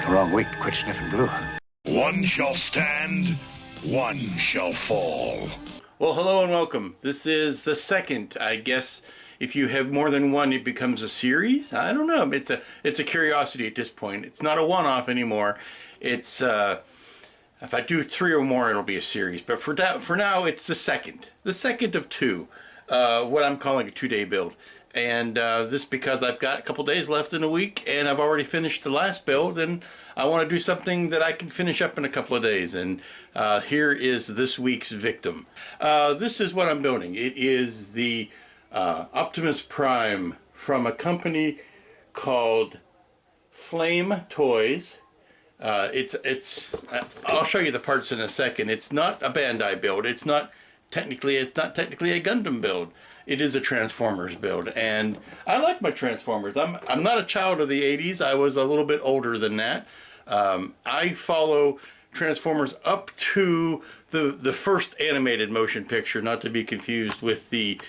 Wrong week to quit sniffing glue. One shall stand, one shall fall. Well, hello and welcome. This is the second, I guess. If you have more than one, it becomes a series. I don't know. It's a curiosity at this point. It's not a one-off anymore. It's if I do 3 or more, it'll be a series. But for now, it's the second of 2. What I'm calling a 2-day build. And this because I've got a couple days left in a week, and I've already finished the last build, and I want to do something that I can finish up in a couple of days. And here is this week's victim. This is what I'm building. It is the Optimus Prime from a company called Flame Toys. I'll show you the parts in a second. It's not a Bandai build. It's not technically a Gundam build. It is a Transformers build, and I like my Transformers. I'm not a child of the 80s. I was a little bit older than that. I follow Transformers up to the first animated motion picture, not to be confused with the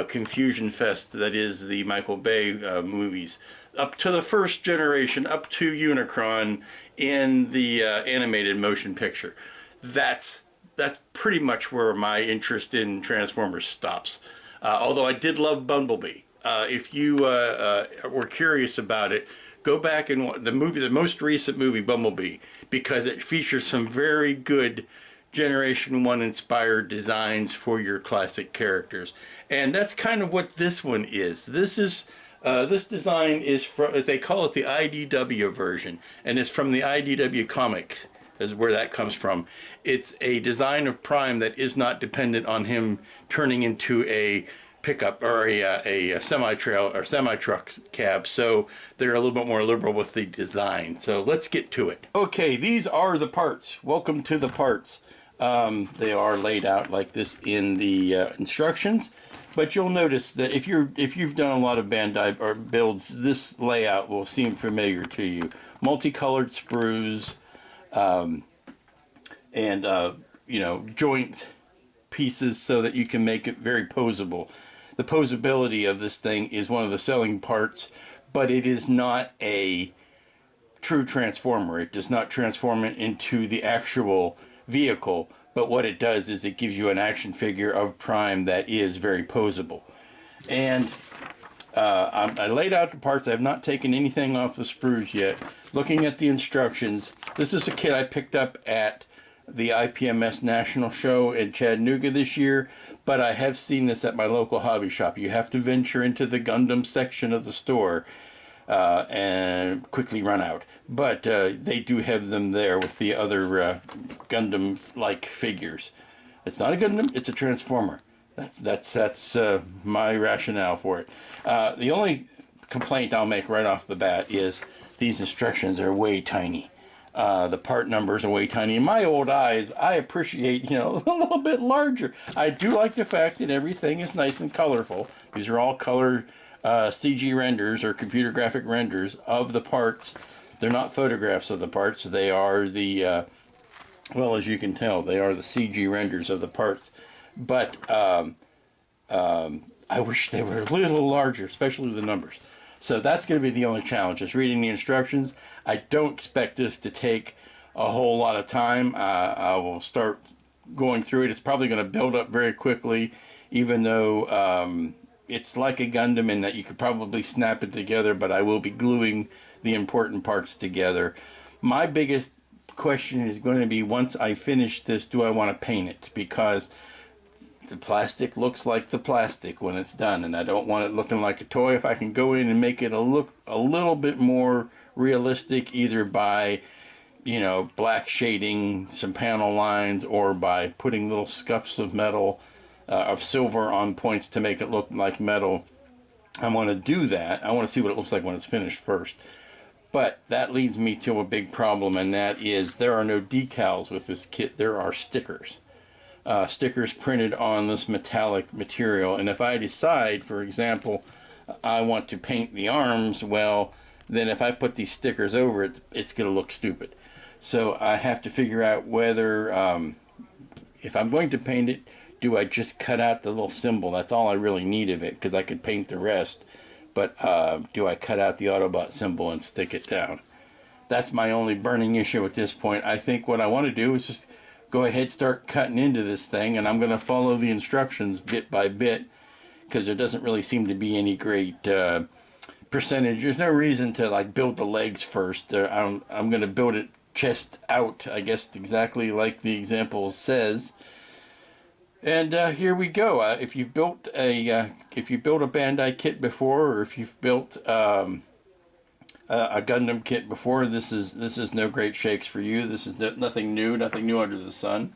confusion fest that is the Michael Bay movies. Up to the first generation, up to Unicron in the animated motion picture. That's pretty much where my interest in Transformers stops. Although I did love Bumblebee. If you were curious about it, go back and watch the most recent movie, Bumblebee, because it features some very good Generation 1 inspired designs for your classic characters. And that's kind of what this one is. This design is from, they call it the IDW version, and it's from the IDW comic, is where that comes from. It's a design of Prime that is not dependent on him turning into a pickup or a semi-truck cab, so they're a little bit more liberal with the design. So let's get to it. Okay, these are the parts. Welcome to the parts. They are laid out like this in the instructions, but you'll notice that if you've done a lot of Bandai or builds, this layout will seem familiar to you. Multicolored sprues, and joint pieces so that you can make it very posable. The posability of this thing is one of the selling parts, but it is not a true transformer. It does not transform it into the actual vehicle, but what it does is it gives you an action figure of Prime that is very posable. And I laid out the parts. I have not taken anything off the sprues yet. Looking at the instructions, this is a kit I picked up at the IPMS National Show in Chattanooga this year, but I have seen this at my local hobby shop. You have to venture into the Gundam section of the store and quickly run out. But they do have them there with the other Gundam-like figures. It's not a Gundam, it's a Transformer. That's my rationale for it. The only complaint I'll make right off the bat is these instructions are way tiny. The part numbers are way tiny. In my old eyes, I appreciate, a little bit larger. I do like the fact that everything is nice and colorful. These are all color CG renders or computer graphic renders of the parts. They're not photographs of the parts. They are the, well, as you can tell, they are the CG renders of the parts. But I wish they were a little larger, especially the numbers. So that's going to be the only challenge, is reading the instructions. I don't expect this to take a whole lot of time. I will start going through it. It's probably going to build up very quickly, even though it's like a Gundam in that you could probably snap it together, but I will be gluing the important parts together. My biggest question is going to be, once I finish this, do I want to paint it? Because the plastic looks like the plastic when it's done, and I don't want it looking like a toy. If I can go in and make it look a little bit more realistic, either by black shading some panel lines, or by putting little scuffs of metal of silver on points to make it look like metal, I want to do that. I want to see what it looks like when it's finished first. But that leads me to a big problem, and that is there are no decals with this kit. There are stickers. Stickers printed on this metallic material. And if I decide, for example, I want to paint the arms, well, then if I put these stickers over it, it's going to look stupid. So I have to figure out whether, if I'm going to paint it, do I just cut out the little symbol? That's all I really need of it, because I could paint the rest. But do I cut out the Autobot symbol and stick it down? that's my only burning issue at this point. I think what I want to do is just go ahead, start cutting into this thing, and I'm going to follow the instructions bit by bit, because there doesn't really seem to be any great percentage. There's no reason to like build the legs first. I'm going to build it chest out, I guess, exactly like the example says. And here we go. If you've built a Bandai kit before, or if you've built a Gundam kit before, this is no great shakes for you. This is nothing new under the sun.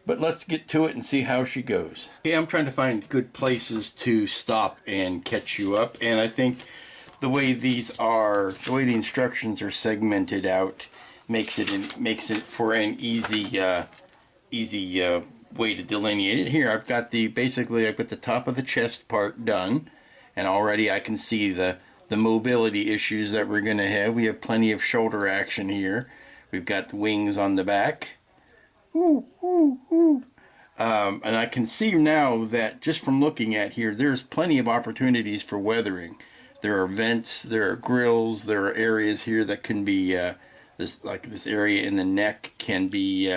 But let's get to it and see how she goes. Okay, I'm trying to find good places to stop and catch you up, and I think the way the instructions are segmented out makes it for an easy way to delineate it. Here I've got basically I've got the top of the chest part done, and already I can see the mobility issues that we're going to have. We have plenty of shoulder action here. We've got the wings on the back. Ooh, ooh, ooh. And I can see now that just from looking at here, there's plenty of opportunities for weathering. There are vents, there are grills, there are areas here that can be this area in the neck can be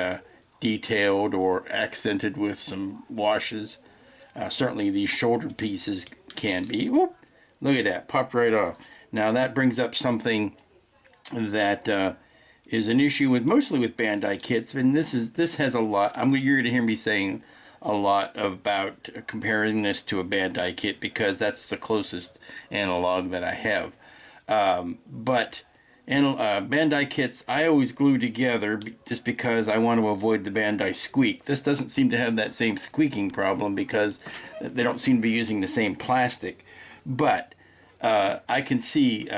detailed or accented with some washes. Certainly these shoulder pieces can be. Whoop, look at that, popped right off. Now that brings up something that is an issue mostly with Bandai kits, and this has a lot. You're going to hear me saying a lot about comparing this to a Bandai kit because that's the closest analog that I have. But Bandai kits I always glue together just because I want to avoid the Bandai squeak. This doesn't seem to have that same squeaking problem because they don't seem to be using the same plastic. But I can see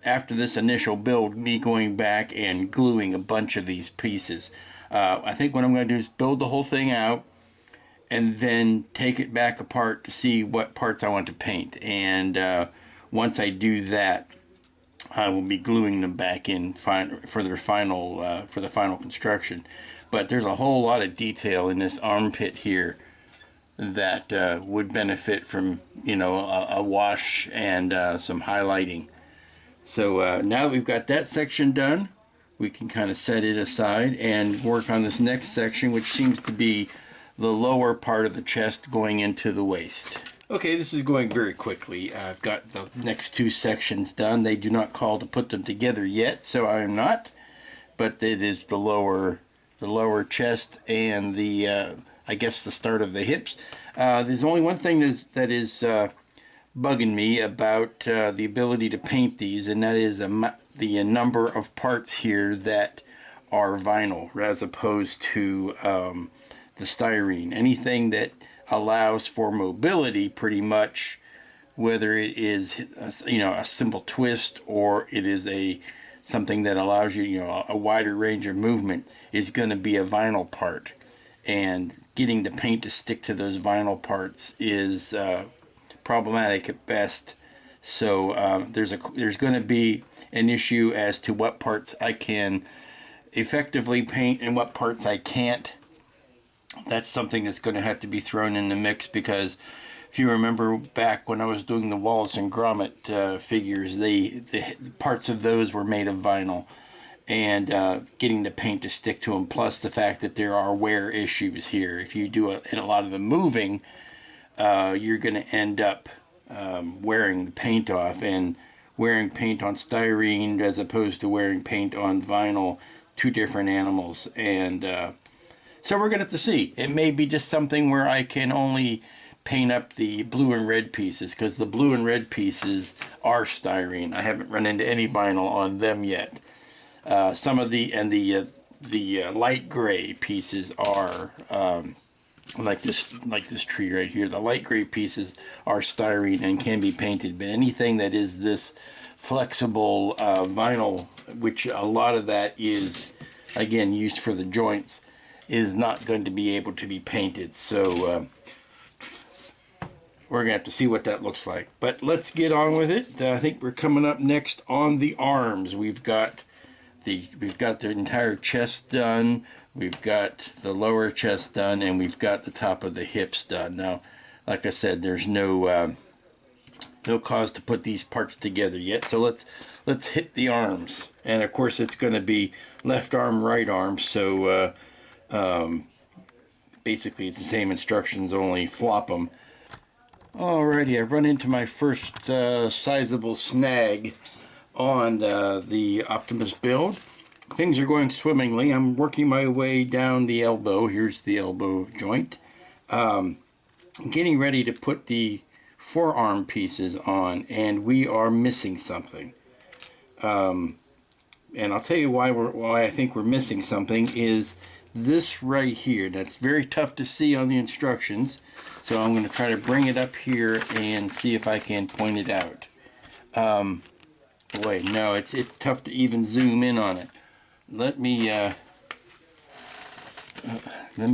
after this initial build, me going back and gluing a bunch of these pieces. I think what I'm going to do is build the whole thing out and then take it back apart to see what parts I want to paint. And once I do that, I will be gluing them back in for the final construction. But there's a whole lot of detail in this armpit here that would benefit from, you know, a wash and some highlighting. So now that we've got that section done, we can kind of set it aside and work on this next section, which seems to be the lower part of the chest going into the waist. Okay, this is going very quickly. I've got the next two sections done. They do not call to put them together yet, so I am not. But it is the lower chest and the I guess the start of the hips. There's only one thing that is bugging me about the ability to paint these, and that is the number of parts here that are vinyl as opposed to the styrene. Anything that allows for mobility, pretty much, whether it is a simple twist or it is something that allows you a wider range of movement, is going to be a vinyl part, and getting the paint to stick to those vinyl parts is problematic at best. So there's going to be an issue as to what parts I can effectively paint and what parts I can't. That's something that's going to have to be thrown in the mix, because if you remember back when I was doing the Wallace and Gromit figures, the parts of those were made of vinyl, and getting the paint to stick to them, plus the fact that there are wear issues here. If you do a lot of the moving, you're going to end up wearing the paint off, and wearing paint on styrene as opposed to wearing paint on vinyl, two different animals. And so we're going to have to see. It may be just something where I can only paint up the blue and red pieces, because the blue and red pieces are styrene. I haven't run into any vinyl on them yet. Some of the light gray pieces are like this tree right here. The light gray pieces are styrene and can be painted, but anything that is this flexible vinyl, which a lot of that is again used for the joints, is not going to be able to be painted. So we're gonna have to see what that looks like, but let's get on with it. I think we're coming up next on the arms. We've got the entire chest done, we've got the lower chest done, and we've got the top of the hips done. Now, like I said, there's no cause to put these parts together yet, so let's hit the arms. And of course it's going to be left arm, right arm, so basically it's the same instructions, only flop them. Alrighty, I've run into my first sizable snag on the Optimus build. Things are going swimmingly. I'm working my way down the elbow. Here's the elbow joint. I'm getting ready to put the forearm pieces on, and we are missing something. And I'll tell you why I think we're missing something is this right here. That's very tough to see on the instructions, so I'm going to try to bring it up here and see if I can point it out. Wait, no, it's tough to even zoom in on it. Let me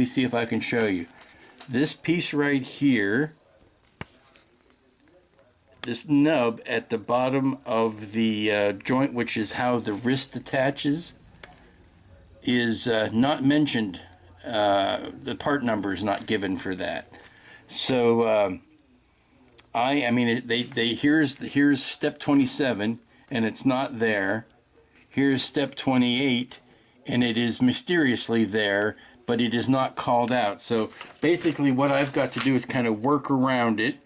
see if I can show you. This piece right here, this nub at the bottom of the joint, which is how the wrist attaches, is not mentioned. The part number is not given for that. So I mean, here's step 27, and it's not there. Here's step 28, and it is mysteriously there, but it is not called out. So basically what I've got to do is kind of work around it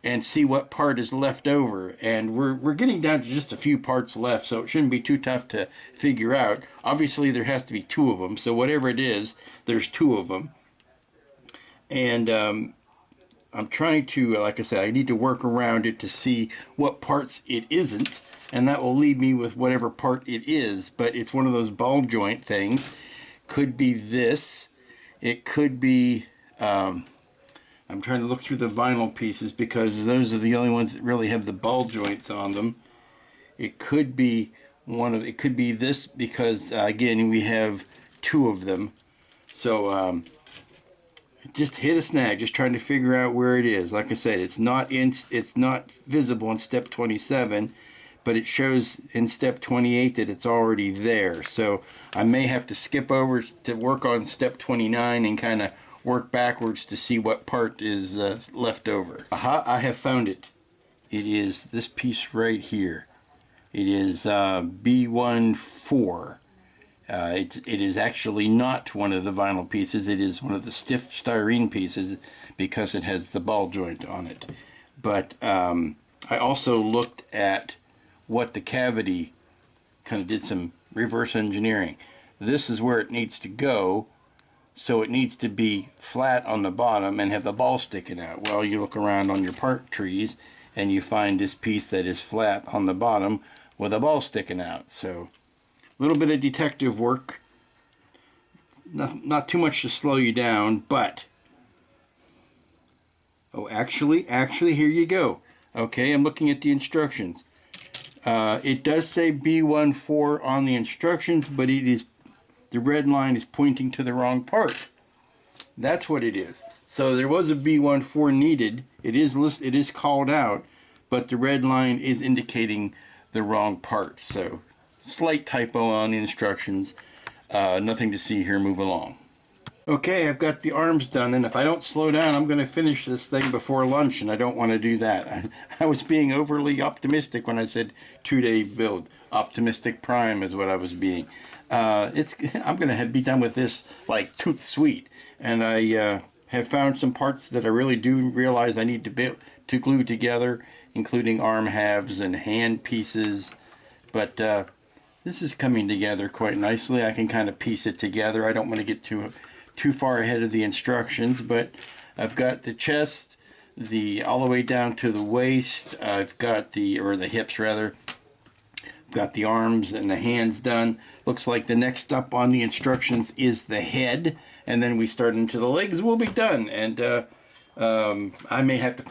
and see what part is left over. And we're getting down to just a few parts left, so it shouldn't be too tough to figure out. Obviously there has to be two of them, so whatever it is, there's two of them. And I'm trying to, like I said, I need to work around it to see what parts it isn't, and that will leave me with whatever part it is. But it's one of those ball joint things. Could be this. It could be, I'm trying to look through the vinyl pieces because those are the only ones that really have the ball joints on them. It could be it could be this because, again, we have two of them. So, just hit a snag, just trying to figure out where it is. Like I said, it's not visible in step 27, but it shows in step 28 that it's already there. So I may have to skip over to work on step 29 and kind of work backwards to see what part is left over. Aha, I have found it. It is this piece right here. It is B14. It is actually not one of the vinyl pieces. It is one of the stiff styrene pieces because it has the ball joint on it. But I also looked at what the cavity, kind of did some reverse engineering. This is where it needs to go, so it needs to be flat on the bottom and have the ball sticking out. Well, you look around on your part trees and you find this piece that is flat on the bottom with a ball sticking out. So a little bit of detective work, not too much to slow you down, but actually here you go. Okay, I'm looking at the instructions. It does say B14 on the instructions, but the red line is pointing to the wrong part. That's what it is. So there was a B14 needed. It is called out, but the red line is indicating the wrong part. So slight typo on the instructions. Nothing to see here. Move along. Okay, I've got the arms done, and if I don't slow down, I'm going to finish this thing before lunch, and I don't want to do that. I was being overly optimistic when I said 2-day build. Optimistic Prime is what I was being. I'm going to be done with this like toot sweet, and I have found some parts that I really do realize I need to glue together, including arm halves and hand pieces, but this is coming together quite nicely. I can kind of piece it together. I don't want to get too far ahead of the instructions, but I've got the chest, all the way down to the waist. I've got the hips rather. I've got the arms and the hands done. Looks like the next up on the instructions is the head, and then we start into the legs. We'll be done, and I may have to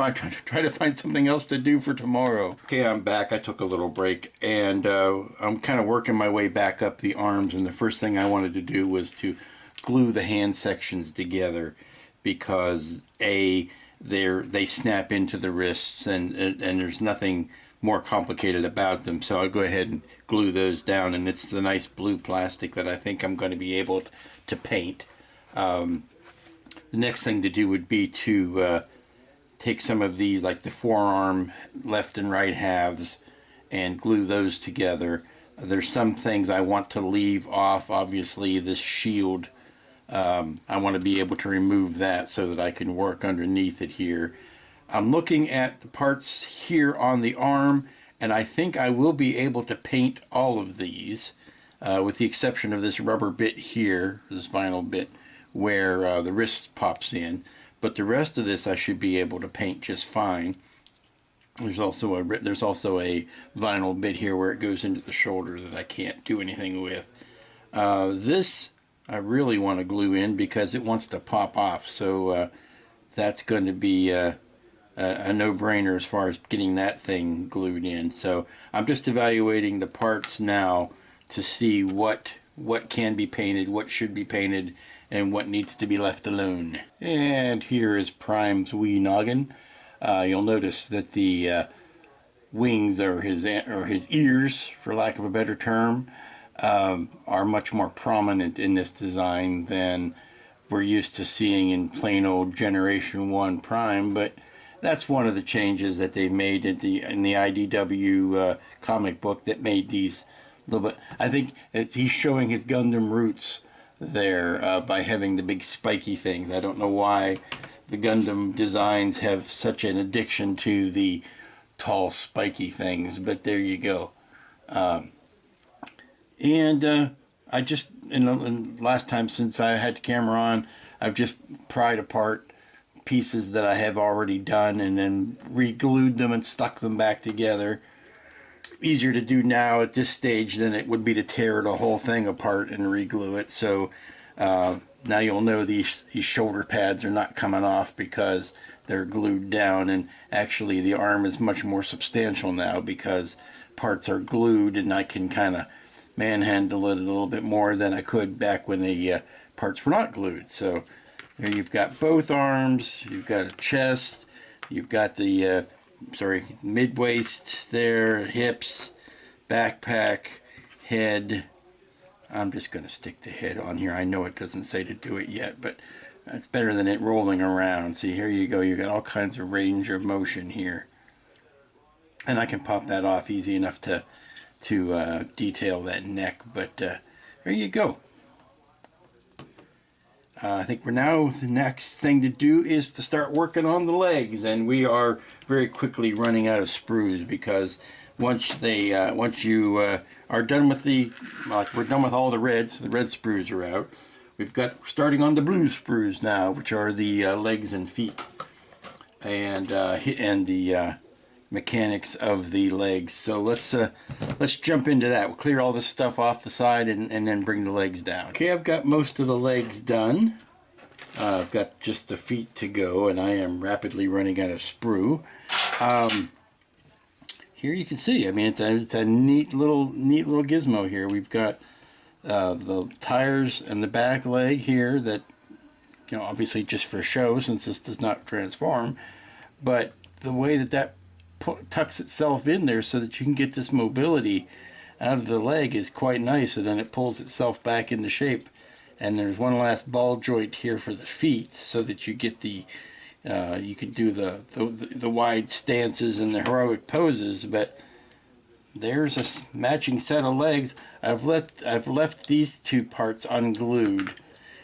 try to find something else to do for tomorrow. Okay, I'm back. I took a little break, and I'm kind of working my way back up the arms, and the first thing I wanted to do was to glue the hand sections together because they snap into the wrists, and there's nothing more complicated about them. So I'll go ahead and glue those down, and it's the nice blue plastic that I think I'm going to be able to paint. The next thing to do would be to take some of these, like the forearm left and right halves, and glue those together. There's some things I want to leave off. Obviously, this shield, I want to be able to remove that so that I can work underneath it here. I'm looking at the parts here on the arm, and I think I will be able to paint all of these, with the exception of this rubber bit here, this vinyl bit, where the wrist pops in. But the rest of this I should be able to paint just fine. There's also a vinyl bit here where it goes into the shoulder that I can't do anything with. This I really want to glue in because it wants to pop off, so that's going to be a no-brainer as far as getting that thing glued in. So I'm just evaluating the parts now to see what can be painted, what should be painted, and what needs to be left alone. And here is Prime's wee noggin. You'll notice that the wings, or his ears, for lack of a better term, are much more prominent in this design than we're used to seeing in plain old Generation 1 Prime, but that's one of the changes that they made in the IDW comic book that made these a little bit. I think he's showing his Gundam roots there by having the big spiky things. I don't know why the Gundam designs have such an addiction to the tall spiky things, but there you go. I just, last time since I had the camera on, I've just pried apart pieces that I have already done and then re-glued them and stuck them back together. Easier to do now at this stage than it would be to tear the whole thing apart and re-glue it. So now you'll know these shoulder pads are not coming off because they're glued down, and actually the arm is much more substantial now because parts are glued, and I can kind of manhandle it a little bit more than I could back when the parts were not glued. So there you've got both arms, you've got a chest, you've got the mid-waist there, hips, backpack, head. I'm just going to stick the head on here. I know it doesn't say to do it yet, but that's better than it rolling around. See, here you go. You got all kinds of range of motion here. And I can pop that off easy enough to detail that neck, but there you go. I think the next thing to do is to start working on the legs, and we are very quickly running out of sprues because once you are done with we're done with all the reds, the red sprues are out. We're starting on the blue sprues now, which are the legs and feet, and the mechanics of the legs. So let's jump into that. We'll clear all this stuff off the side and then bring the legs down. Okay, I've got most of the legs done. I've got just the feet to go, and I am rapidly running out of sprue. Here you can see, I mean, it's a neat little gizmo here. We've got the tires and the back leg here that, obviously just for show since this does not transform, but the way that tucks itself in there so that you can get this mobility out of the leg is quite nice, and then it pulls itself back into shape. And there's one last ball joint here for the feet so that you get the you can do the wide stances and the heroic poses. But there's a matching set of legs. I've left these two parts unglued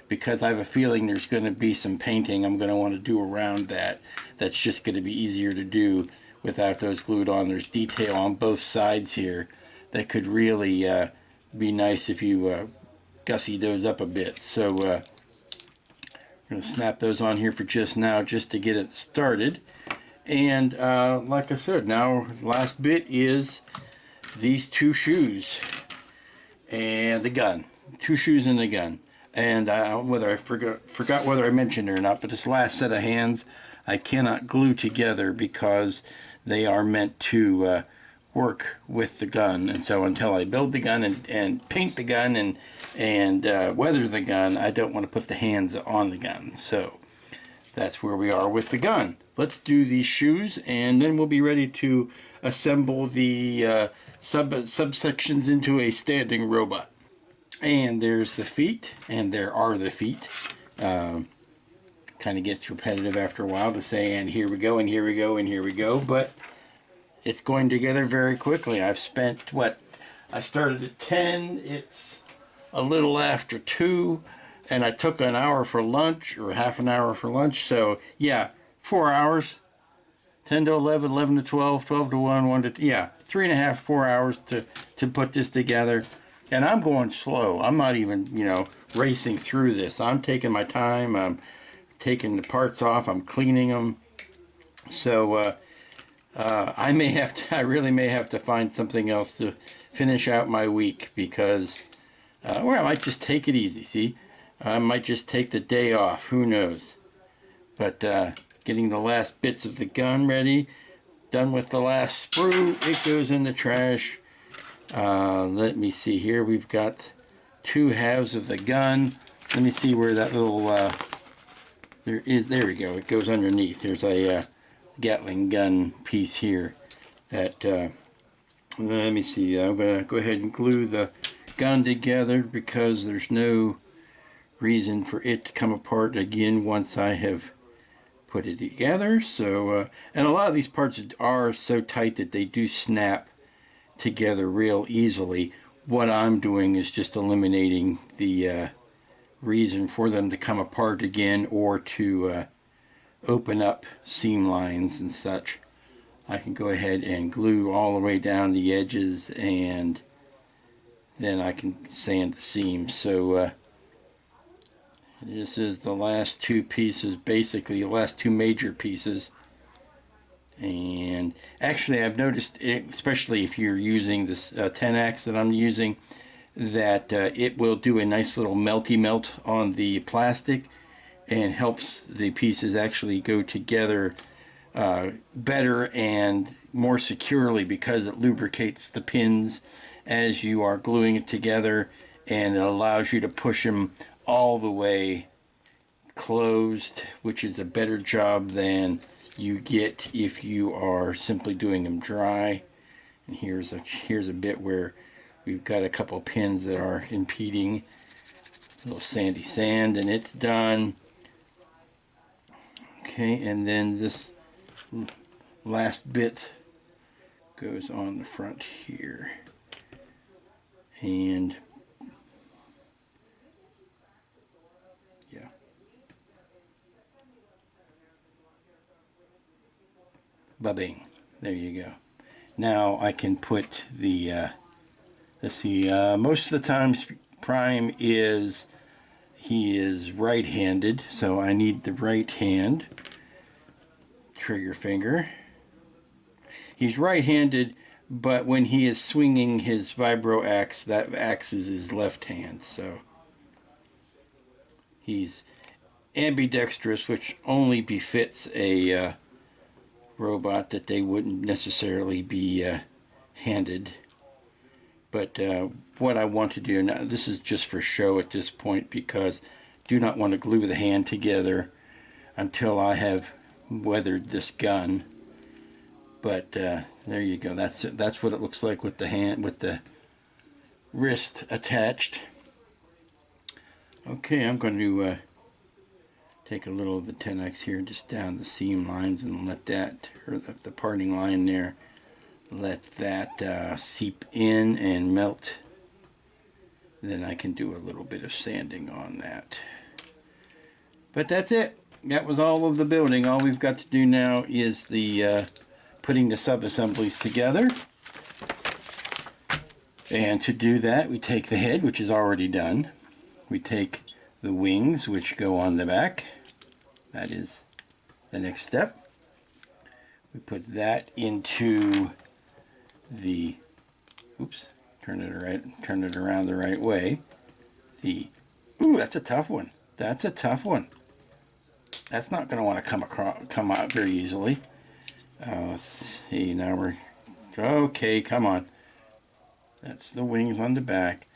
because I have a feeling there's going to be some painting I'm going to want to do around that. That's just going to be easier to do without those glued on. There's detail on both sides here that could really be nice if you gussy those up a bit. So I'm going to snap those on here for just now, just to get it started. And like I said, now the last bit is these two shoes and the gun. Two shoes and the gun. And whether I forgot whether I mentioned it or not, but this last set of hands I cannot glue together because they are meant to work with the gun. And so until I build the gun and paint the gun and weather the gun, I don't want to put the hands on the gun. So that's where we are with the gun. Let's do these shoes, and then we'll be ready to assemble the subsections into a standing robot. And there's the feet, and there are the feet. Kind of gets repetitive after a while to say, and here we go, and here we go, and here we go. But it's going together very quickly. I've spent, what, I started at 10, it's a little after 2, and I took an hour for lunch, or half an hour for lunch, so yeah, 4 hours, 10 to 11, 11 to 12, 12 to 1, 1 to, yeah, 3.5, 4 hours to put this together. And I'm going slow. I'm not even, you know, racing through this. I'm taking my time. I'm taking the parts off. I'm cleaning them. So I really may have to find something else to finish out my week, because, or I might just take it easy. See, I might just take the day off. Who knows? But getting the last bits of the gun ready. Done with the last sprue. It goes in the trash. Let me see here. We've got 2 halves of the gun. Let me see where that little there we go. It goes underneath. There's a Gatling gun piece here that let me see. I'm gonna go ahead and glue the gun together, because there's no reason for it to come apart again once I have put it together. So and a lot of these parts are so tight that they do snap together real easily. What I'm doing is just eliminating the reason for them to come apart again, or to open up seam lines and such. I can go ahead and glue all the way down the edges, and then I can sand the seams. So this is the last 2 pieces, basically the last 2 major pieces. And actually, I've noticed, especially if you're using this 10X that I'm using, that it will do a nice little melty melt on the plastic, and helps the pieces actually go together better and more securely, because it lubricates the pins as you are gluing it together, and it allows you to push them all the way closed, which is a better job than you get if you are simply doing them dry. And here's a bit where we've got a couple pins that are impeding. A little sandy sand, and it's done. Okay, and then this last bit goes on the front here, and yeah, ba-bing, there you go. Now I can put the let's see, most of the times Prime is right-handed, so I need the right hand trigger finger. He's right-handed, but when he is swinging his vibro axe, that axe is his left hand, so he's ambidextrous, which only befits a robot that they wouldn't necessarily be handed. But what I want to do now, this is just for show at this point, because I do not want to glue the hand together until I have weathered this gun. But there you go. That's it. That's what it looks like with the hand, with the wrist attached. Okay, I'm going to take a little of the 10X here, just down the seam lines, and let that, or the parting line there, let that seep in and melt. Then I can do a little bit of sanding on that. But that's it. That was all of the building. All we've got to do now is the putting the sub-assemblies together. And to do that, we take the head, which is already done. We take the wings, which go on the back. That is the next step. We put that into the, oops, turn it around the right way. Ooh, that's a tough one. That's a tough one. That's not going to want to come out very easily. Let's see, now we're, okay, come on. That's the wings on the back.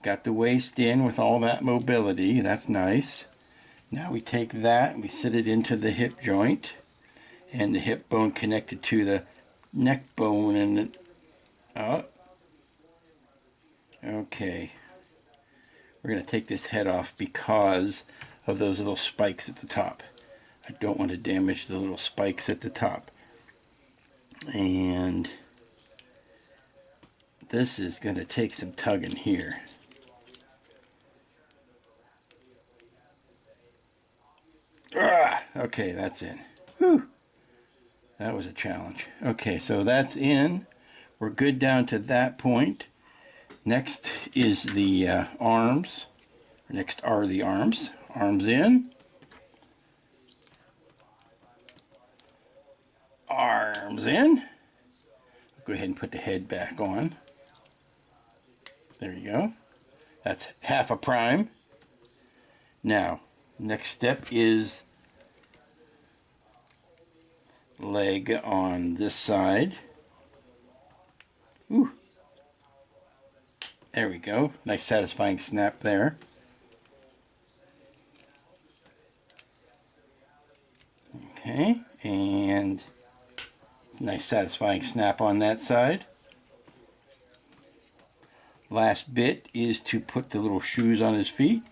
Got the waist in with all that mobility. That's nice. Now we take that and we sit it into the hip joint, and the hip bone connected to the neck bone, and okay. We're going to take this head off because of those little spikes at the top. I don't want to damage the little spikes at the top. And this is going to take some tugging here. Okay, that's in. Whew. That was a challenge. Okay, so that's in. We're good down to that point. Next is the arms. Next are the arms. Arms in. Arms in. Go ahead and put the head back on. There you go. That's half a prime. Now, next step is leg on this side. Ooh. There we go. Nice satisfying snap there. Okay, and nice satisfying snap on that side. Last bit is to put the little shoes on his feet.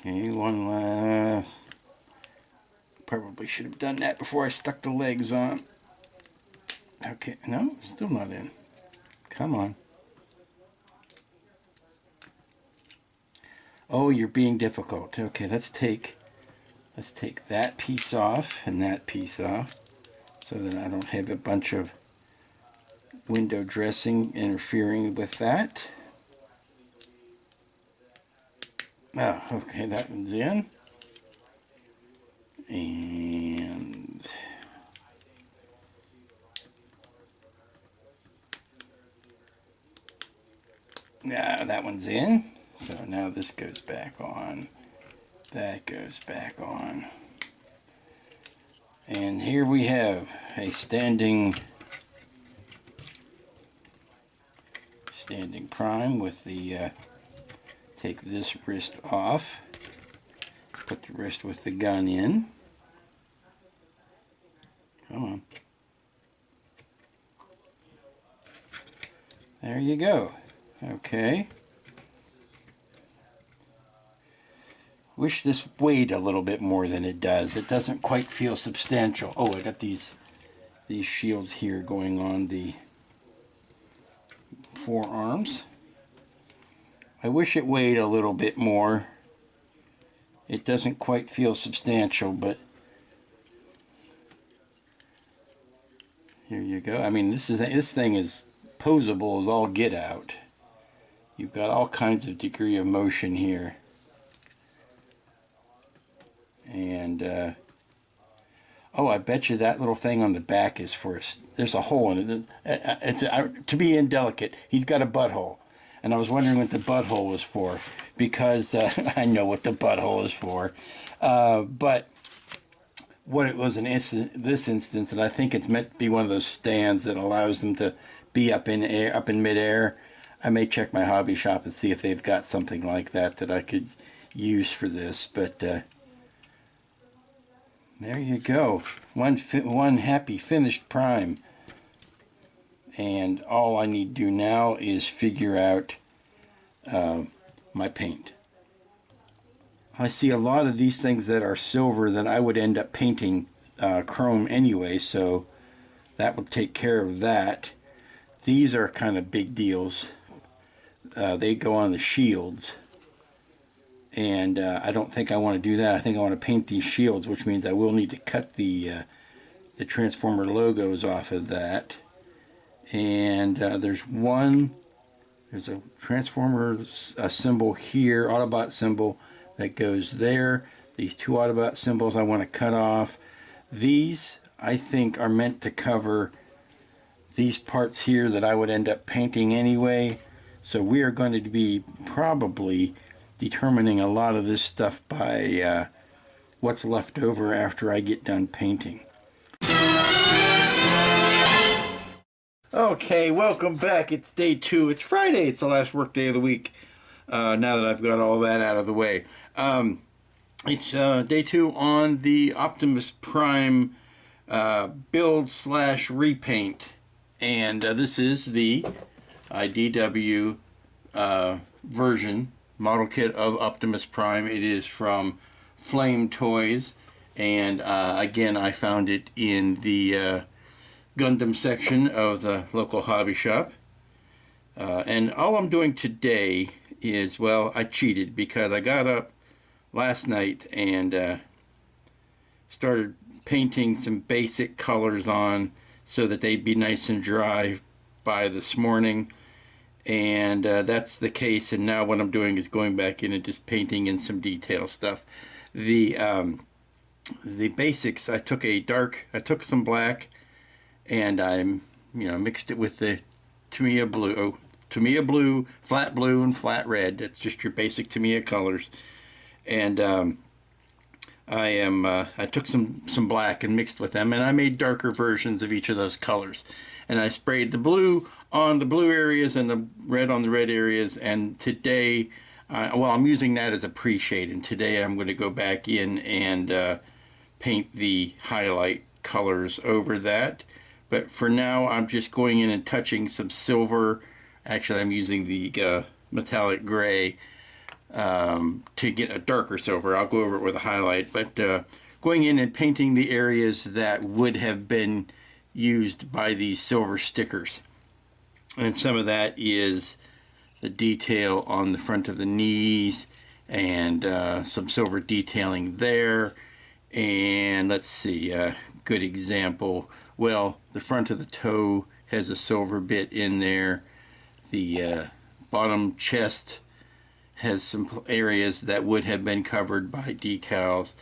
Okay, one last. Probably should have done that before I stuck the legs on. Okay, no, still not in. Come on. Oh, you're being difficult. Okay, let's take that piece off and that piece off so that I don't have a bunch of window dressing interfering with that. Oh, okay, that one's in. And now that one's in. So now this goes back on. That goes back on. And here we have a standing prime with the take this wrist off. Put the wrist with the gun in. Come on. There you go. Okay. Wish this weighed a little bit more than it does. It doesn't quite feel substantial. Oh, I got these shields here going on the forearms. I wish it weighed a little bit more. It doesn't quite feel substantial, but here you go. I mean, this thing is posable as all get out. You've got all kinds of degree of motion here. And oh, I bet you that little thing on the back is for there's a hole in it. It's to be indelicate. He's got a butthole, and I was wondering what the butthole was for, because I know what the butthole is for. But what it was in this instance, and I think it's meant to be one of those stands that allows them to be up in midair. I may check my hobby shop and see if they've got something like that I could use for this, but. There you go. One happy finished prime. And all I need to do now is figure out my paint. I see a lot of these things that are silver that I would end up painting chrome anyway, so that would take care of that. These are kind of big deals. They go on the shields. And I don't think I want to do that. I think I want to paint these shields, which means I will need to cut the Transformer logos off of that. And there's a Transformer symbol here, Autobot symbol that goes there. These two Autobot symbols I want to cut off. These, I think, are meant to cover these parts here that I would end up painting anyway. So we are going to be probably determining a lot of this stuff by what's left over after I get done painting. Okay, welcome back. It's day 2. It's Friday. It's the last work day of the week. Now that I've got all that out of the way. It's day 2 on the Optimus Prime build / repaint. And this is the IDW version model kit of Optimus Prime. It is from flame toys, and again, I found it in the Gundam section of the local hobby shop. And all I'm doing today is, well, I cheated because I got up last night and started painting some basic colors on so that they'd be nice and dry by this morning. And that's the case, and now what I'm doing is going back in and just painting in some detail stuff. The basics, I took some black, and I mixed it with the Tamiya blue, flat blue, and flat red. That's just your basic Tamiya colors. And I took some black and mixed with them, and I made darker versions of each of those colors. And I sprayed the blue on the blue areas and the red on the red areas. And today, I'm using that as a pre-shade. And today I'm going to go back in and paint the highlight colors over that. But for now, I'm just going in and touching some silver. Actually, I'm using the metallic gray to get a darker silver. I'll go over it with a highlight. But going in and painting the areas that would have been used by these silver stickers. And some of that is the detail on the front of the knees and some silver detailing there. And let's see, good example. Well, the front of the toe has a silver bit in there. The bottom chest has some areas that would have been covered by decals,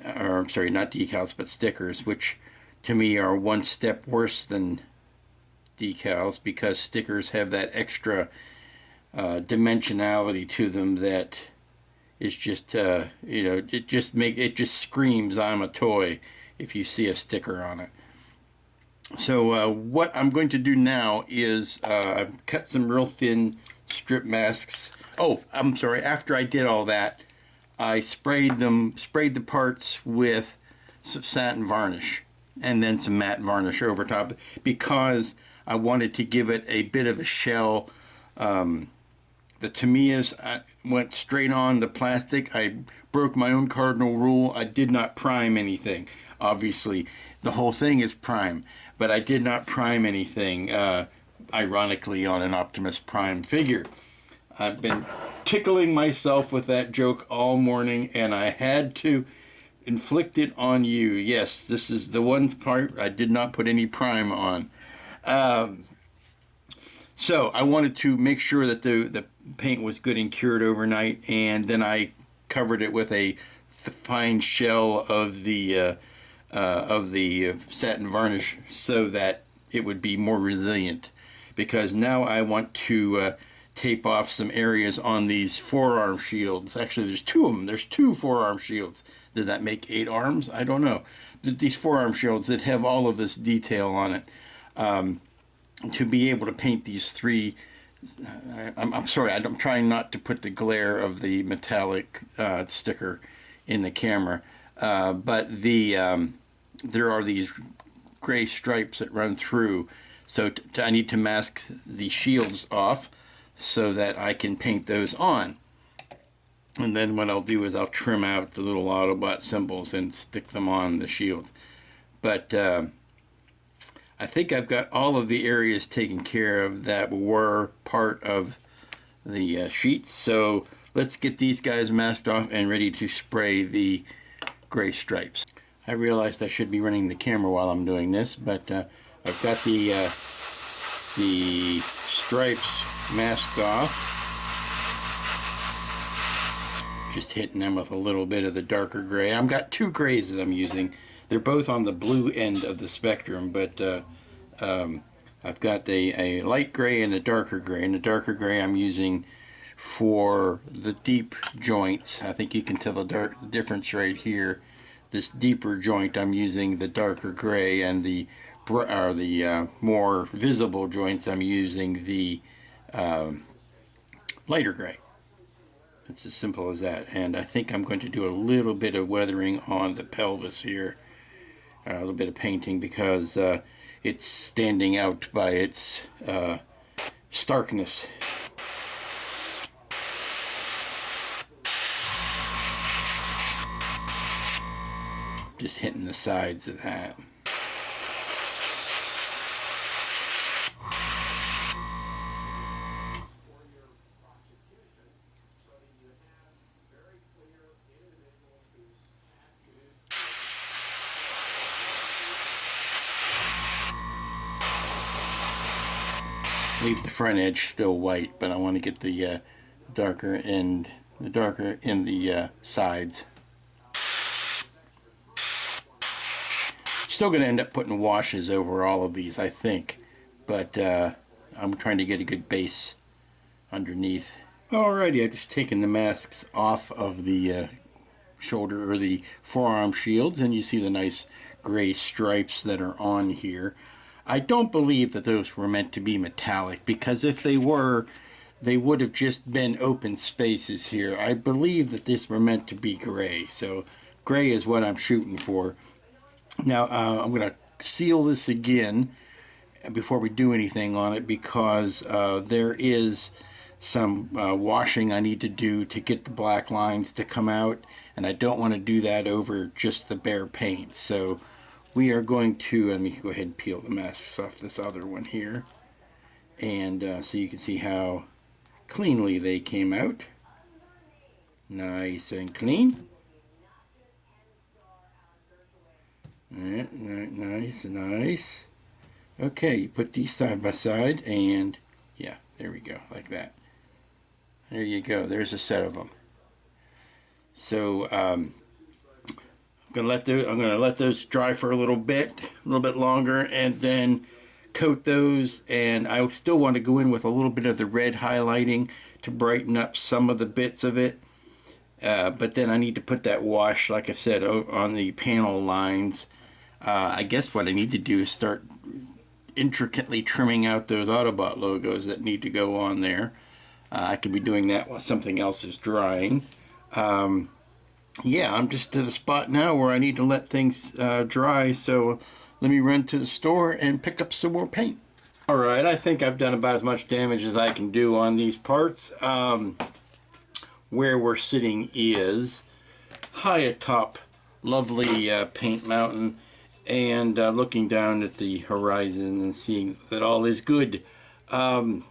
or I'm sorry, not decals, but stickers, which to me are one step worse than decals because stickers have that extra dimensionality to them that is just it just screams I'm a toy if you see a sticker on it. So what I'm going to do now is I've cut some real thin strip masks. Oh, I'm sorry, after I did all that, I sprayed the parts with some satin varnish and then some matte varnish over top because I wanted to give it a bit of a shell. The Tamiyas went straight on the plastic. I broke my own cardinal rule. I did not prime anything. Obviously, the whole thing is prime, but I did not prime anything, ironically, on an Optimus Prime figure. I've been tickling myself with that joke all morning, and I had to inflict it on you. Yes, this is the one part I did not put any prime on. So I wanted to make sure that the paint was good and cured overnight, and then I covered it with a fine shell of the satin varnish so that it would be more resilient. Because now I want to tape off some areas on these forearm shields. Actually, there's two of them. There's two forearm shields. Does that make 8 arms? I don't know. These forearm shields that have all of this detail on it. To be able to paint these three, I'm sorry, I'm trying not to put the glare of the metallic sticker in the camera, but there are these gray stripes that run through, so I need to mask the shields off so that I can paint those on. And then what I'll do is I'll trim out the little Autobot symbols and stick them on the shields. But I think I've got all of the areas taken care of that were part of the sheets. So let's get these guys masked off and ready to spray the gray stripes. I realized I should be running the camera while I'm doing this, but I've got the stripes masked off. Just hitting them with a little bit of the darker gray. I've got 2 grays that I'm using. They're both on the blue end of the spectrum, but I've got a light gray and a darker gray. And the darker gray I'm using for the deep joints. I think you can tell the difference right here. This deeper joint, I'm using the darker gray, and the more visible joints, I'm using the lighter gray. It's as simple as that. And I think I'm going to do a little bit of weathering on the pelvis here, a little bit of painting, because it's standing out by its starkness. just hitting the sides of that. Leave the front edge still white, but I want to get the darker in the sides. Still going to end up putting washes over all of these, I think, but I'm trying to get a good base underneath. Alrighty, I've just taken the masks off of the shoulder or the forearm shields, and you see the nice gray stripes that are on here. I don't believe that those were meant to be metallic, because if they were, they would have just been open spaces here. I believe that these were meant to be gray, so gray is what I'm shooting for. Now I'm going to seal this again before we do anything on it, because there is some washing I need to do to get the black lines to come out, and I don't want to do that over just the bare paint. So we are going to, let me go ahead and peel the masks off this other one here, and so you can see how cleanly they came out. Nice and clean. Nice, nice. Okay, you put these side by side, and yeah, there we go, like that. There you go. There's a set of them. So I'm gonna let those dry for a little bit longer, and then coat those. And I still want to go in with a little bit of the red highlighting to brighten up some of the bits of it. But then I need to put that wash, like I said, on the panel lines. I guess what I need to do is start intricately trimming out those Autobot logos that need to go on there. I could be doing that while something else is drying. Yeah, I'm just to the spot now where I need to let things dry, so let me run to the store and pick up some more paint. Alright, I think I've done about as much damage as I can do on these parts. Where we're sitting is high atop lovely Paint Mountain, and looking down at the horizon and seeing that all is good. Gone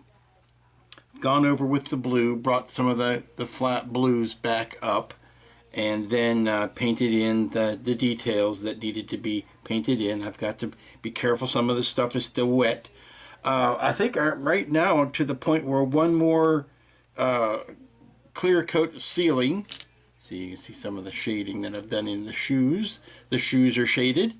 over with the blue, brought some of the flat blues back up, and then painted in the details that needed to be painted in. I've got to be careful, some of the stuff is still wet. I think right now I'm to the point where one more clear coat of sealing. So you can see some of the shading that I've done in the shoes. The shoes are shaded.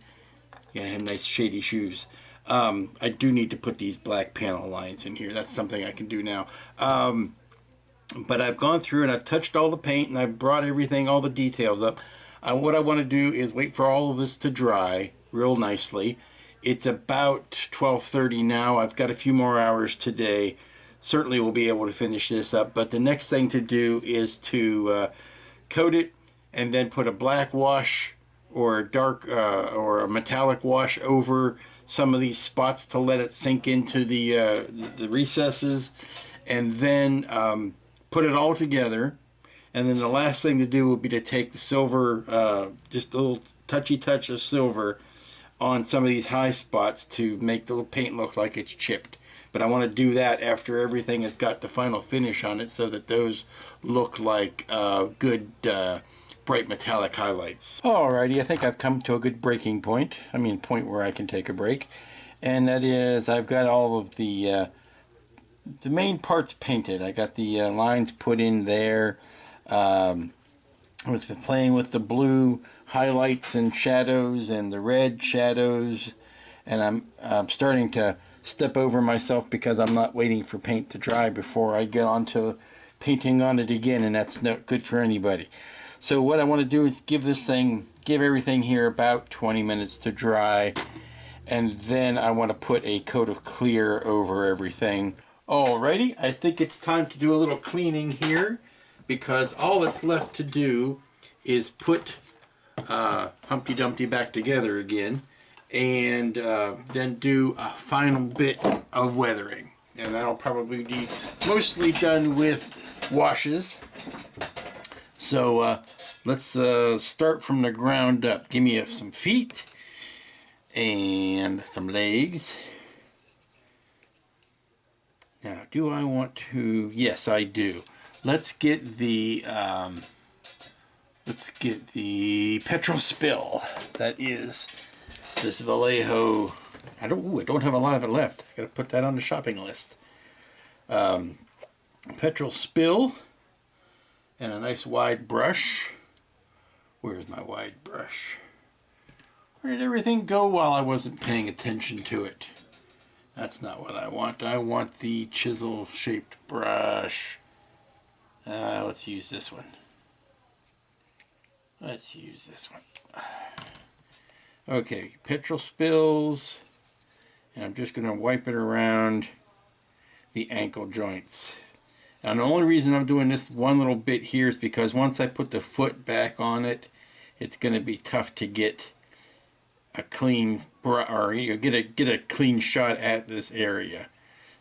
Yeah, I have nice shady shoes. I do need to put these black panel lines in here. That's something I can do now. But I've gone through and I've touched all the paint, and I've brought everything, all the details up. What I want to do is wait for all of this to dry real nicely. It's about 12:30 now. I've got a few more hours today. Certainly we'll be able to finish this up, but the next thing to do is to coat it, and then put a black wash or a dark or a metallic wash over some of these spots to let it sink into the recesses, and then put it all together. And then the last thing to do will be to take the silver, just a little touchy touch of silver on some of these high spots to make the paint look like it's chipped. But I want to do that after everything has got the final finish on it, so that those look like good bright metallic highlights. Alrighty, I think I've come to a good breaking point. I mean, point where I can take a break. And that is, I've got all of the main parts painted. I got the lines put in there. I was playing with the blue highlights and shadows and the red shadows, and I'm starting to step over myself because I'm not waiting for paint to dry before I get on to painting on it again, and that's not good for anybody. So what I want to do is give everything here about 20 minutes to dry, and then I want to put a coat of clear over everything. Alrighty, I think it's time to do a little cleaning here, because all that's left to do is put Humpty Dumpty back together again, and then do a final bit of weathering. And that'll probably be mostly done with washes. So let's start from the ground up. Give me some feet and some legs. Now, do I want to? Yes, I do. Let's get the petrol spill. That is this Vallejo. I don't have a lot of it left. I got to put that on the shopping list. Petrol spill and a nice wide brush. Where's my wide brush? Where did everything go while I wasn't paying attention to it? That's not what I want. I want the chisel-shaped brush. Let's use this one. Let's use this one. Okay, petrol spills. And I'm just going to wipe it around the ankle joints. And the only reason I'm doing this one little bit here is because once I put the foot back on it, it's going to be tough to get a clean get a clean shot at this area.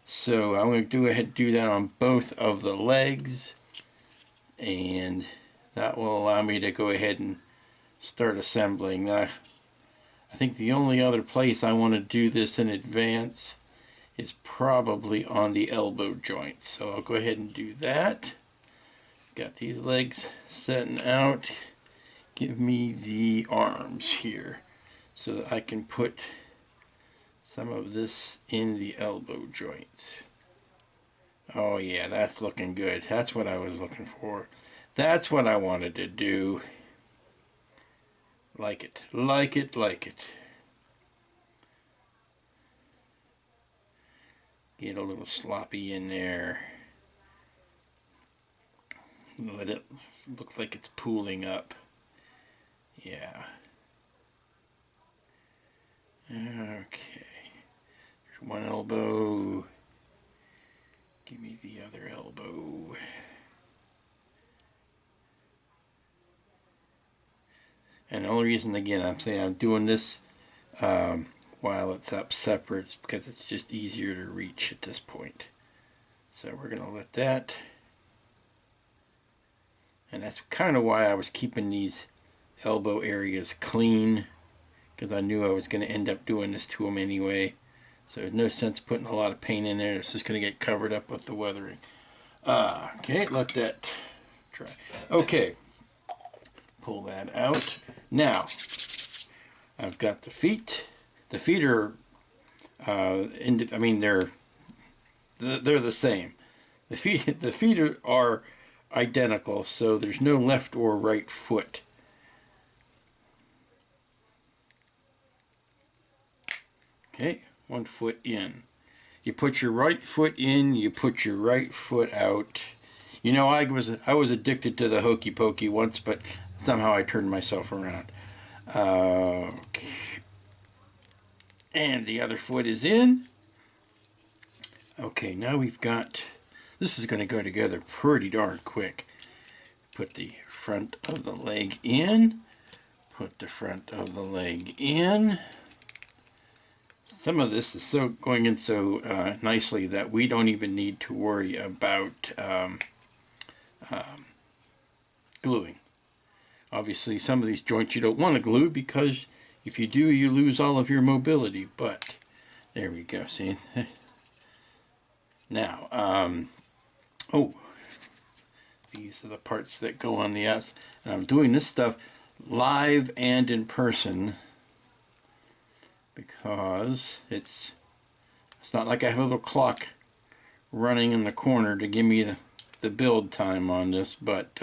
So I'm going to go ahead and do that on both of the legs, and that will allow me to go ahead and start assembling. I think the only other place I want to do this in advance is probably on the elbow joint. So I'll go ahead and do that. Got these legs setting out. Give me the arms here, so that I can put some of this in the elbow joints. Oh yeah, that's looking good. That's what I was looking for. That's what I wanted to do. Like it, like it, like it. Get a little sloppy in there. Let it look like it's pooling up. Yeah. Okay, there's one elbow. Give me the other elbow. And the only reason, again, I'm saying I'm doing this while it's up separate is because it's just easier to reach at this point. So we're going to let that. And that's kind of why I was keeping these elbow areas clean, because I knew I was going to end up doing this to them anyway. So there's no sense putting a lot of paint in there. It's just going to get covered up with the weathering. Okay, let that dry. Okay, pull that out. Now, I've got the feet. The feet are, they're the same. The feet are identical, so there's no left or right foot. Okay, one foot in. You put your right foot in, you put your right foot out. You know, I was addicted to the hokey pokey once, but somehow I turned myself around. Okay. And the other foot is in. Okay, now we've got, this is going to go together pretty darn quick. Put the front of the leg in. Put the front of the leg in. Some of this is going in so nicely that we don't even need to worry about gluing. Obviously, some of these joints you don't want to glue, because if you do, you lose all of your mobility. But there we go. See? Now, oh, these are the parts that go on the S. And I'm doing this stuff live and in person, because it's not like I have a little clock running in the corner to give me the build time on this, but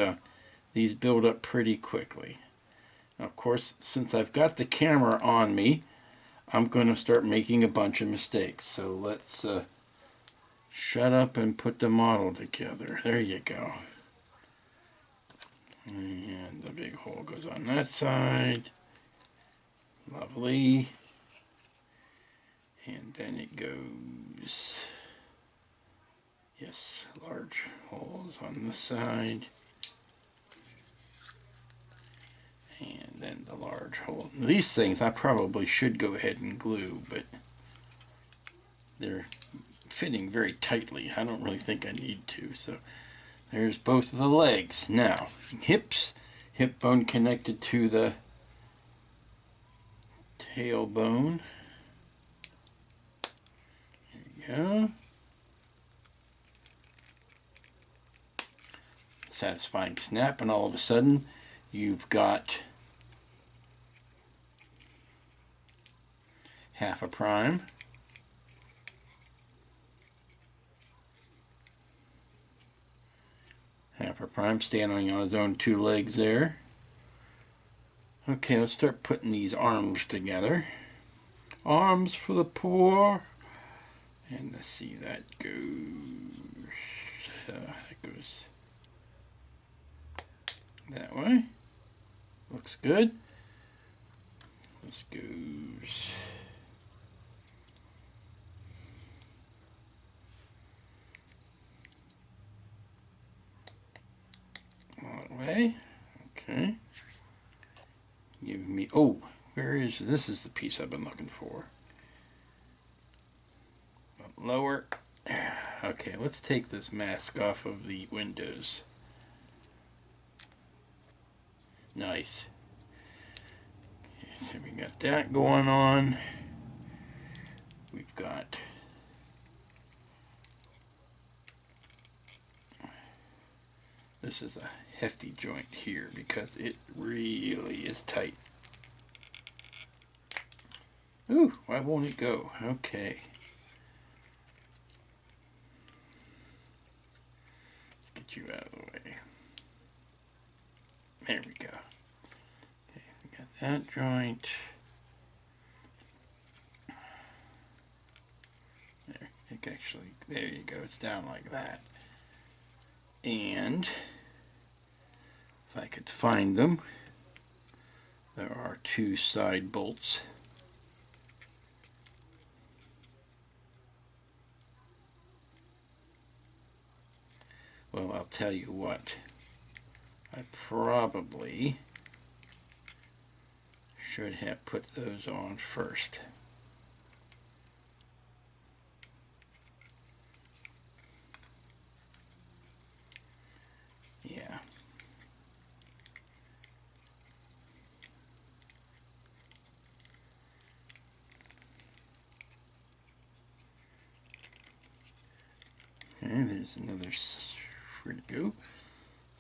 these build up pretty quickly. Now, of course, since I've got the camera on me, I'm going to start making a bunch of mistakes. So let's shut up and put the model together. There you go. And the big hole goes on that side. Lovely. And then it goes, yes, large holes on this side. And then the large hole. These things I probably should go ahead and glue, but they're fitting very tightly. I don't really think I need to. So there's both of the legs. Now, hips hip bone connected to the tailbone. There you go. Satisfying snap, and all of a sudden you've got half a prime. Half a prime standing on his own two legs there. Okay, let's start putting these arms together. Arms for the poor. And let's see, that goes that way. Looks good. This goes that way. Okay. Give me, oh, where is, this is the piece I've been looking for. Lower. Okay, let's take this mask off of the windows. Nice. Okay, so we got that going on. We've got this is a hefty joint here because it really is tight. Ooh, why won't it go? Okay. Let's get you out of the way. There we go. Okay, we got that joint. There, it actually, there you go. It's down like that. And if I could find them, there are two side bolts. Well, I'll tell you what. I probably should have put those on first. Yeah. Okay, there's another, where'd it go?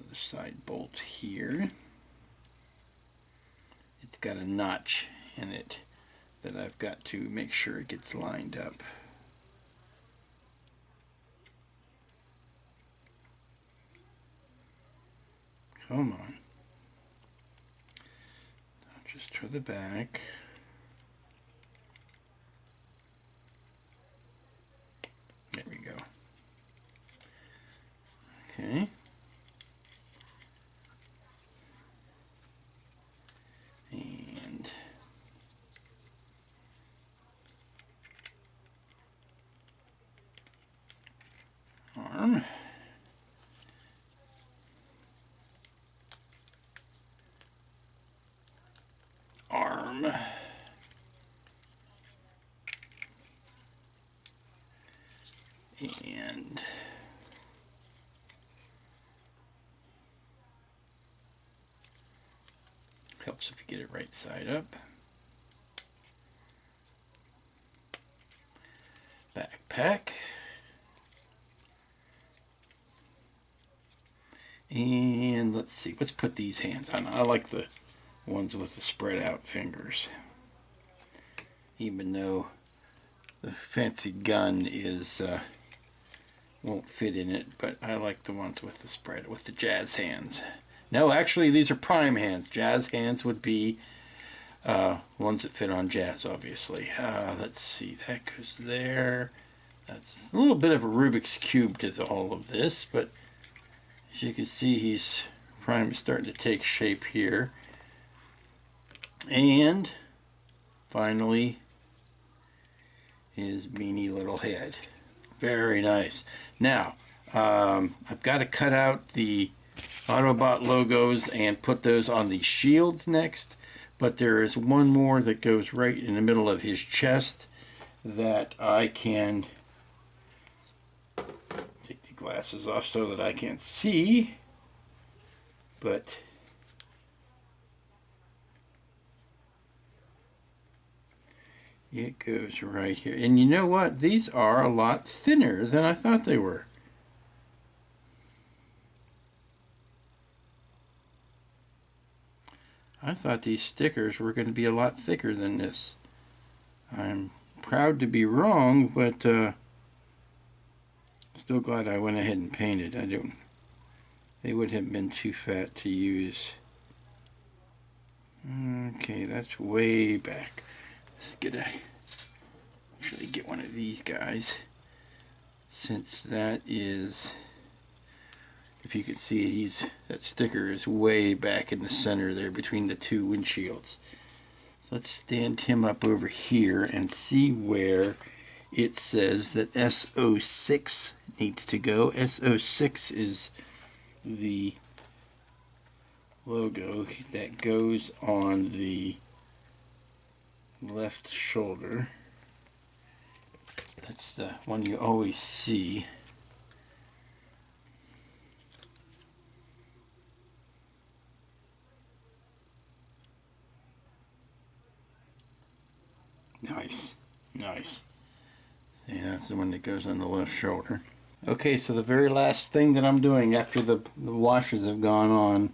The side bolt here. It's got a notch in it that I've got to make sure it gets lined up. Come on. Just to the back. There we go. Okay. And arm. Arm. And helps if you get it right side up. Backpack. And let's see, let's put these hands on. I like the ones with the spread out fingers. Even though the fancy gun is won't fit in it, but I like the ones with the spread, with the jazz hands. No, actually these are prime hands. Jazz hands would be ones that fit on jazz, obviously. Let's see, that goes there. That's a little bit of a Rubik's Cube to all of this, but as you can see, Prime is starting to take shape here. And finally, his beanie little head. Very nice. Now, I've got to cut out the Autobot logos and put those on the shields next, but there is one more that goes right in the middle of his chest that I can take the glasses off so that I can see, but It goes right here. And you know what? These are a lot thinner than I thought they were. I thought these stickers were going to be a lot thicker than this. I'm proud to be wrong, but still glad I went ahead and painted. They would have been too fat to use. Okay, that's way back. Let's actually get one of these guys, since that is, if you could see it, that sticker is way back in the center there between the two windshields. So let's stand him up over here and see where it says that SO6 needs to go. SO6 is the logo that goes on the left shoulder. That's the one you always see. Nice, nice. Yeah, that's the one that goes on the left shoulder. Okay, so the very last thing that I'm doing after the washers have gone on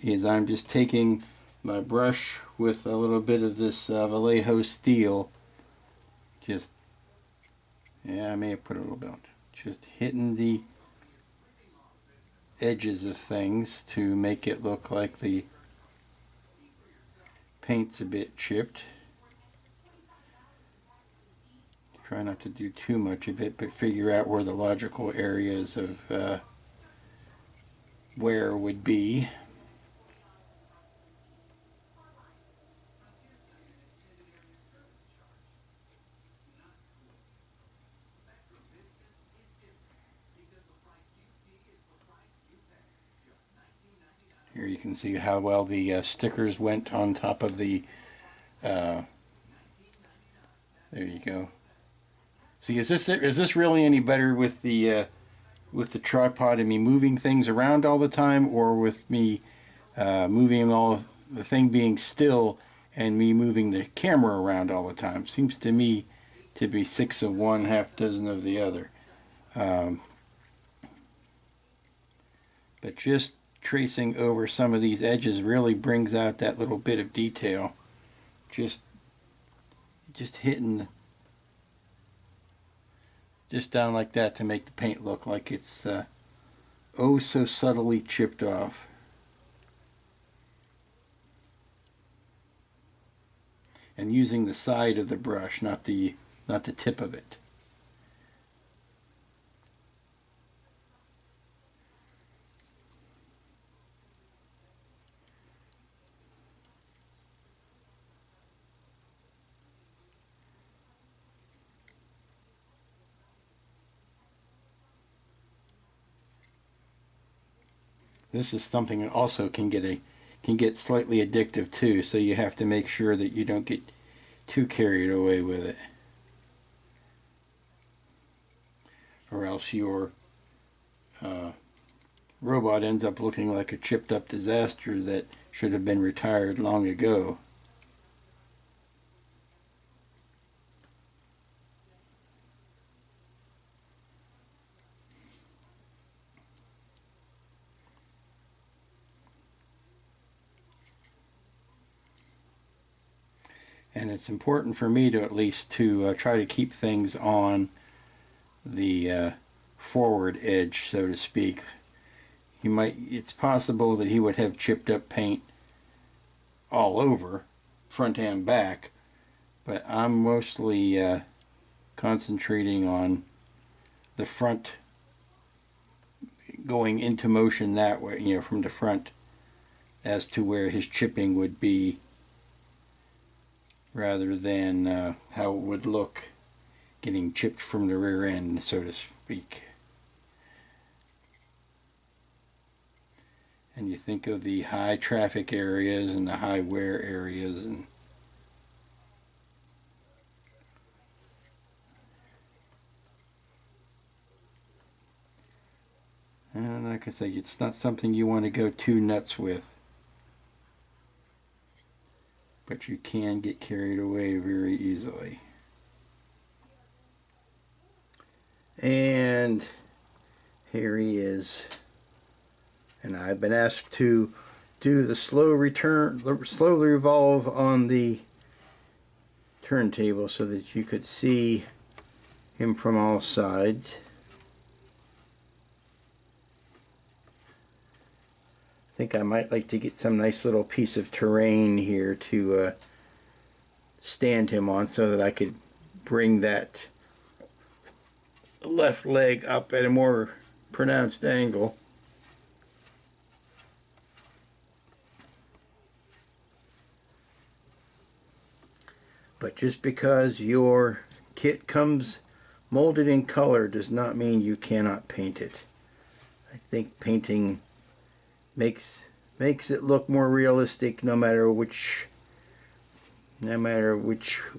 is I'm just taking my brush with a little bit of this Vallejo steel. I may have put a little bit on. Just hitting the edges of things to make it look like the paint's a bit chipped. Try not to do too much of it, but figure out where the logical areas of wear would be. Here you can see how well the stickers went on top of the, there you go. See, is this really any better with the tripod and me moving things around all the time, or with me moving the thing being still and me moving the camera around all the time? Seems to me to be 6 of one, half dozen of the other. But just tracing over some of these edges really brings out that little bit of detail. Just hitting just down like that to make the paint look like it's oh so subtly chipped off. And using the side of the brush, not the tip of it. This is something that also can get slightly addictive too, so you have to make sure that you don't get too carried away with it, or else your robot ends up looking like a chipped up disaster that should have been retired long ago. And it's important for me to at least try to keep things on the forward edge, so to speak. It's possible that he would have chipped up paint all over, front and back, but I'm mostly concentrating on the front going into motion that way, from the front, as to where his chipping would be, rather than how it would look getting chipped from the rear end, so to speak. And you think of the high traffic areas and the high wear areas, and like I say, it's not something you want to go too nuts with. but you can get carried away very easily. And here he is. And I've been asked to do the slowly revolve on the turntable so that you could see him from all sides. I think I might like to get some nice little piece of terrain here to stand him on so that I could bring that left leg up at a more pronounced angle. But just because your kit comes molded in color does not mean you cannot paint it. I think painting makes it look more realistic no matter which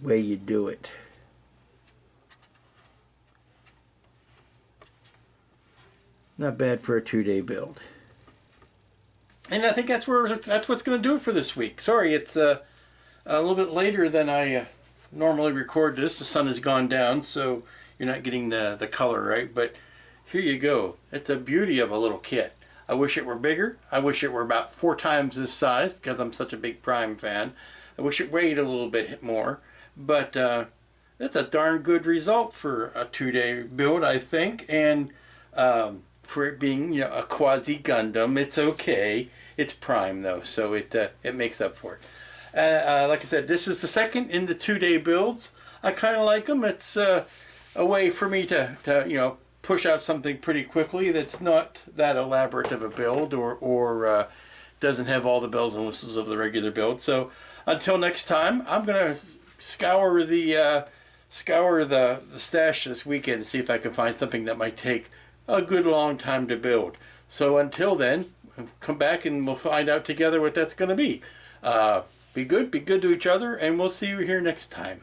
way you do it. Not bad for a 2-day build. And I think that's what's going to do it for this week. Sorry, it's a little bit later than I normally record this. The sun has gone down, so you're not getting the color right. But here you go. It's a beauty of a little kit. I wish it were bigger. I wish it were about 4 times this size because I'm such a big Prime fan. I wish it weighed a little bit more. But that's a darn good result for a 2-day build, I think. And for it being, a quasi Gundam, it's okay. It's Prime though, so it makes up for it. Like I said, this is the second in the 2-day builds. I kind of like them. It's a way for me to push out something pretty quickly that's not that elaborate of a build or doesn't have all the bells and whistles of the regular build. So until next time, I'm gonna scour the stash this weekend and see if I can find something that might take a good long time to build. So until then, come back and we'll find out together what that's going to be. Be good to each other, and we'll see you here next time.